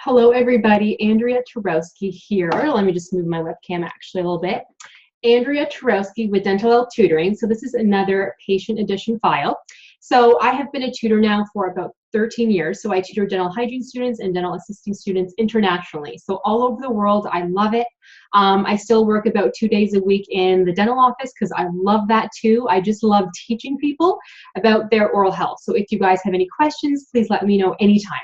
Hello, everybody. Andrea Twarowski here. Let me just move my webcam actually a little bit. Andrea Twarowski with Dentalelle Tutoring. So this is another patient edition file. So I have been a tutor now for about 13 years. So I tutor dental hygiene students and dental assisting students internationally. So all over the world. I love it. I still work about 2 days a week in the dental office because I love that too. I just love teaching people about their oral health. So if you guys have any questions, please let me know anytime.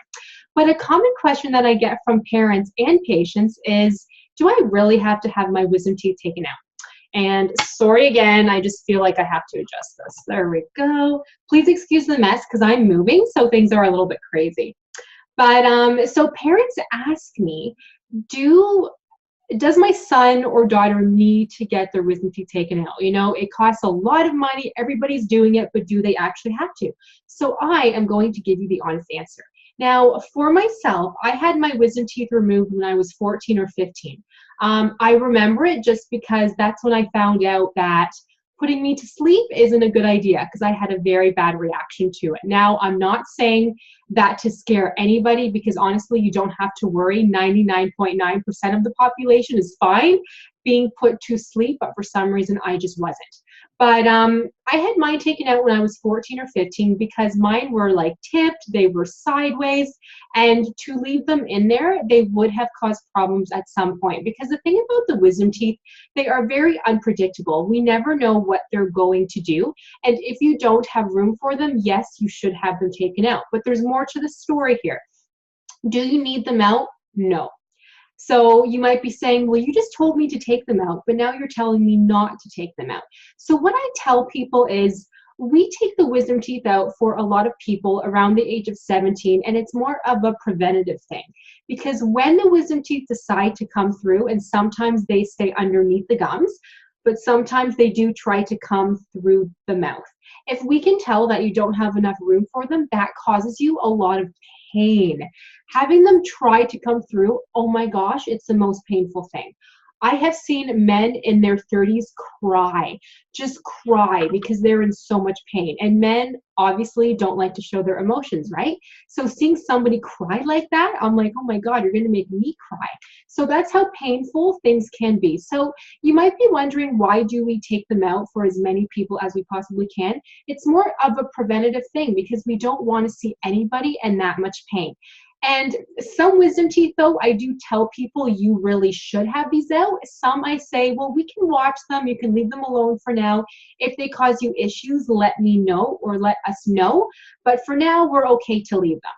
But a common question that I get from parents and patients is, do I really have to have my wisdom teeth taken out? And sorry again, I just feel like I have to adjust this. There we go. Please excuse the mess because I'm moving, so things are a little bit crazy. But so parents ask me, does my son or daughter need to get their wisdom teeth taken out? You know, it costs a lot of money. Everybody's doing it, but do they actually have to? So I am going to give you the honest answer. Now, for myself, I had my wisdom teeth removed when I was 14 or 15. I remember it just because that's when I found out that putting me to sleep isn't a good idea because I had a very bad reaction to it. Now, I'm not saying that to scare anybody because honestly, you don't have to worry. 99.9% of the population is fine being put to sleep, but for some reason, I just wasn't. But I had mine taken out when I was 14 or 15 because mine were like tipped, they were sideways, and to leave them in there, they would have caused problems at some point. Because the thing about the wisdom teeth, they are very unpredictable. We never know what they're going to do. And if you don't have room for them, yes, you should have them taken out. But there's more to the story here. Do you need them out? No. So you might be saying, well, you just told me to take them out, but now you're telling me not to take them out. So what I tell people is we take the wisdom teeth out for a lot of people around the age of 17, and it's more of a preventative thing. Because when the wisdom teeth decide to come through, and sometimes they stay underneath the gums, but sometimes they do try to come through the mouth. If we can tell that you don't have enough room for them, that causes you a lot of pain. Having them try to come through, oh my gosh, it's the most painful thing. I have seen men in their 30s cry, just cry because they're in so much pain. And men obviously don't like to show their emotions, right? So seeing somebody cry like that, I'm like, oh my God, you're going to make me cry. So that's how painful things can be. So you might be wondering, why do we take them out for as many people as we possibly can? It's more of a preventative thing because we don't want to see anybody in that much pain. And some wisdom teeth, though, I do tell people you really should have these out. Some I say, well, we can watch them. You can leave them alone for now. If they cause you issues, let me know or let us know. But for now, we're okay to leave them.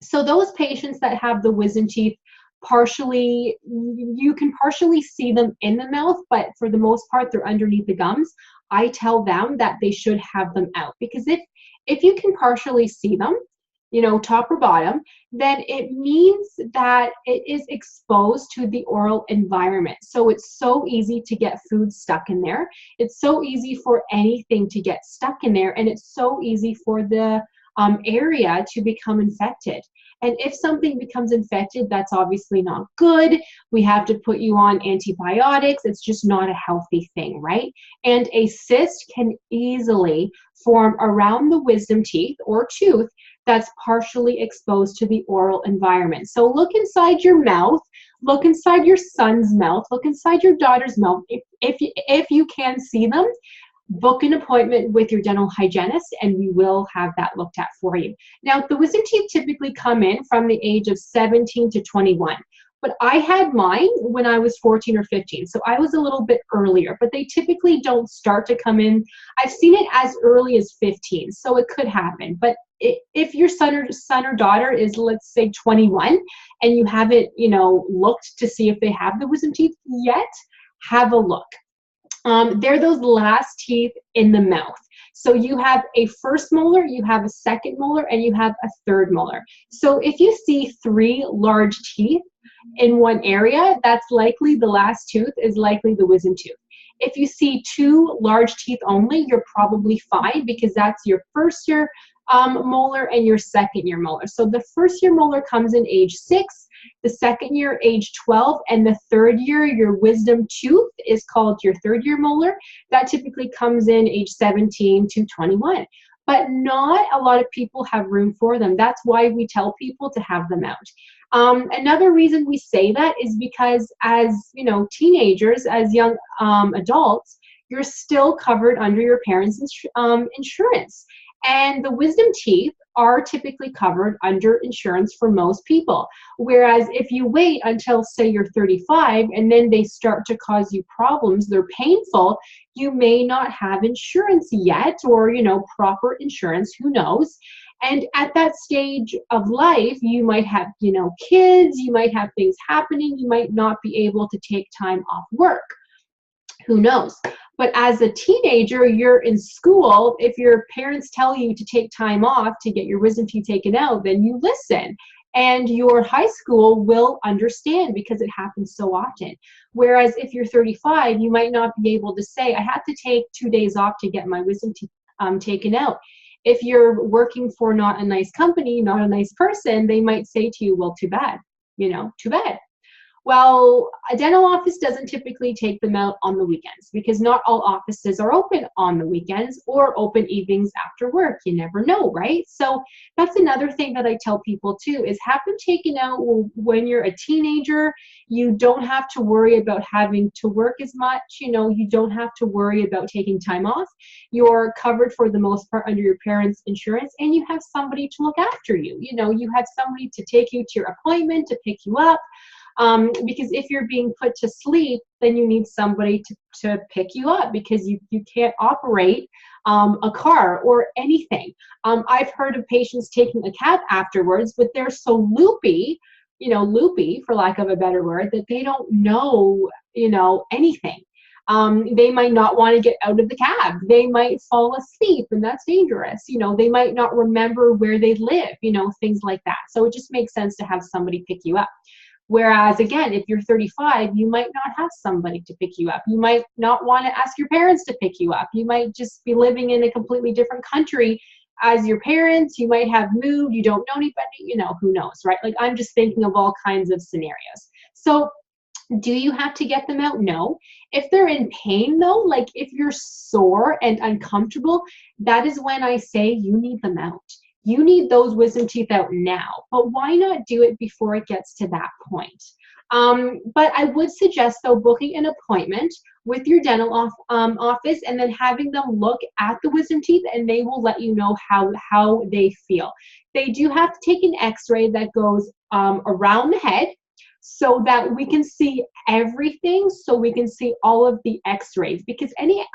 So those patients that have the wisdom teeth, partially, you can partially see them in the mouth, but for the most part, they're underneath the gums. I tell them that they should have them out because if you can partially see them, you know, top or bottom, then it means that it is exposed to the oral environment. So it's so easy to get food stuck in there. It's so easy for anything to get stuck in there, and it's so easy for the area to become infected. And if something becomes infected, that's obviously not good. We have to put you on antibiotics. It's just not a healthy thing, right? And a cyst can easily form around the wisdom teeth or tooth that's partially exposed to the oral environment. So look inside your mouth, look inside your son's mouth, look inside your daughter's mouth. If you can see them, book an appointment with your dental hygienist and we will have that looked at for you. Now, the wisdom teeth typically come in from the age of 17 to 21. But I had mine when I was 14 or 15, so I was a little bit earlier, but they typically don't start to come in. I've seen it as early as 15, so it could happen. But if your son or daughter is, let's say, 21, and you haven't, you know, looked to see if they have the wisdom teeth yet, have a look. They're those last teeth in the mouth. So you have a first molar, you have a second molar, and you have a third molar. So if you see 3 large teeth in one area, that's likely the last tooth is likely the wisdom tooth. If you see 2 large teeth only, you're probably fine because that's your first year molar and your second year molar. So the first year molar comes in age 6, the second year age 12, and the third year, your wisdom tooth is called your third year molar. That typically comes in age 17 to 21. but not a lot of people have room for them. That's why we tell people to have them out. Another reason we say that is because as, you know, teenagers, as young adults, you're still covered under your parents' insurance. And the wisdom teeth are typically covered under insurance for most people. Whereas if you wait until, say, you're 35 and then they start to cause you problems, they're painful, you may not have insurance yet, or, you know, proper insurance, who knows. And at that stage of life, you might have, you know, kids, you might have things happening, you might not be able to take time off work. Who knows? But as a teenager, you're in school. If your parents tell you to take time off to get your wisdom teeth taken out, then you listen. And your high school will understand because it happens so often. Whereas if you're 35, you might not be able to say, I had to take 2 days off to get my wisdom teeth taken out. If you're working for not a nice company, not a nice person, they might say to you, well, too bad, you know, too bad. Well, a dental office doesn't typically take them out on the weekends because not all offices are open on the weekends or open evenings after work. You never know, right? So that's another thing that I tell people too, is have them taken out when you're a teenager. You don't have to worry about having to work as much. You know, you don't have to worry about taking time off. You're covered for the most part under your parents' insurance, and you have somebody to look after you. You know, you have somebody to take you to your appointment, to pick you up. Because if you're being put to sleep, then you need somebody to pick you up because you can't operate a car or anything. I've heard of patients taking a cab afterwards, but they're so loopy, you know, loopy for lack of a better word, that they don't know, you know, anything. They might not want to get out of the cab. They might fall asleep, and that's dangerous. You know, they might not remember where they live, you know, things like that. So it just makes sense to have somebody pick you up. Whereas, again, if you're 35, you might not have somebody to pick you up. You might not want to ask your parents to pick you up. You might just be living in a completely different country as your parents. You might have moved. You don't know anybody. You know, who knows, right? Like, I'm just thinking of all kinds of scenarios. So do you have to get them out? No. If they're in pain, though, like if you're sore and uncomfortable, that is when I say you need them out. You need those wisdom teeth out now, but why not do it before it gets to that point? But I would suggest, though, booking an appointment with your dental office and then having them look at the wisdom teeth, and they will let you know how they feel. They do have to take an x-ray that goes around the head so that we can see everything, so we can see all of the x-rays, because any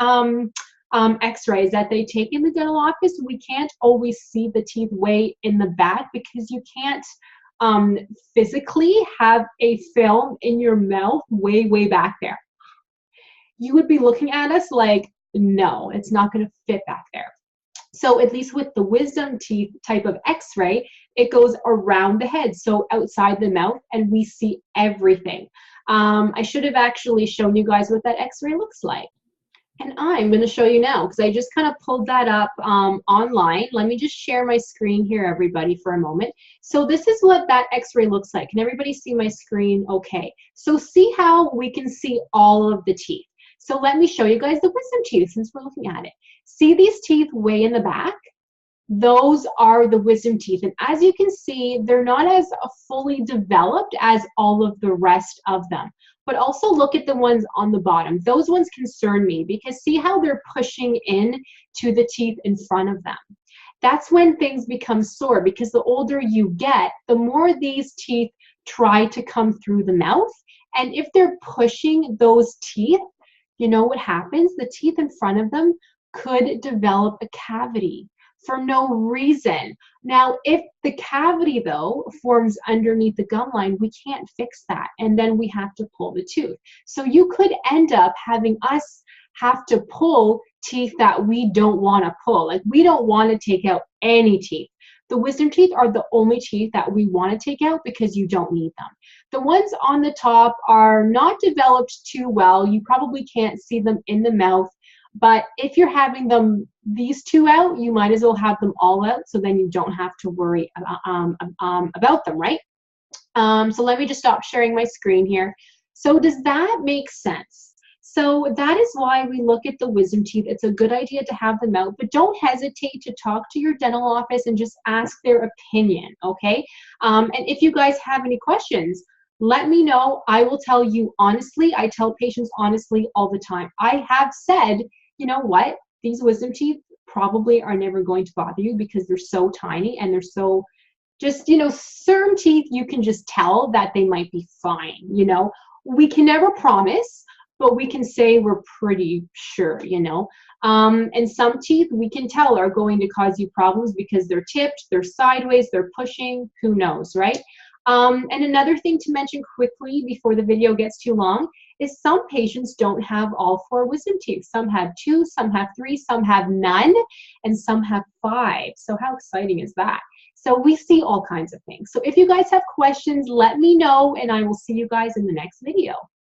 x-rays that they take in the dental office, we can't always see the teeth way in the back because you can't physically have a film in your mouth way back there. You would be looking at us like, no, it's not going to fit back there. So at least with the wisdom teeth type of x-ray, it goes around the head, so outside the mouth, and we see everything. I should have actually shown you guys what that x-ray looks like. And I'm going to show you now because I just kind of pulled that up online. Let me just share my screen here, everybody, for a moment. So this is what that x-ray looks like. Can everybody see my screen? Okay. So see how we can see all of the teeth. So let me show you guys the wisdom teeth since we're looking at it. See these teeth way in the back? Those are the wisdom teeth. And as you can see, they're not as fully developed as all of the rest of them. But also look at the ones on the bottom. Those ones concern me because see how they're pushing in to the teeth in front of them. That's when things become sore, because the older you get, the more these teeth try to come through the mouth. And if they're pushing those teeth, you know what happens? The teeth in front of them could develop a cavity for no reason. Now, if the cavity, though, forms underneath the gum line, we can't fix that, and then we have to pull the tooth. So you could end up having us have to pull teeth that we don't want to pull. Like, we don't want to take out any teeth. The wisdom teeth are the only teeth that we want to take out because you don't need them. The ones on the top are not developed too well. You probably can't see them in the mouth. But if you're having these two out, you might as well have them all out, so then you don't have to worry about them, right? So let me just stop sharing my screen here. So does that make sense? So that is why we look at the wisdom teeth. It's a good idea to have them out, but don't hesitate to talk to your dental office and just ask their opinion, okay? And if you guys have any questions, let me know. I will tell you honestly. I tell patients honestly all the time. I have said, you know what? These wisdom teeth probably are never going to bother you because they're so tiny and they're so just, certain teeth you can just tell that they might be fine. We can never promise, but we can say we're pretty sure. And some teeth we can tell are going to cause you problems because they're tipped, they're sideways, they're pushing, who knows, right? And another thing to mention quickly before the video gets too long is some patients don't have all 4 wisdom teeth. Some have 2, some have 3, some have none, and some have 5. So how exciting is that? So we see all kinds of things. So if you guys have questions, let me know, and I will see you guys in the next video.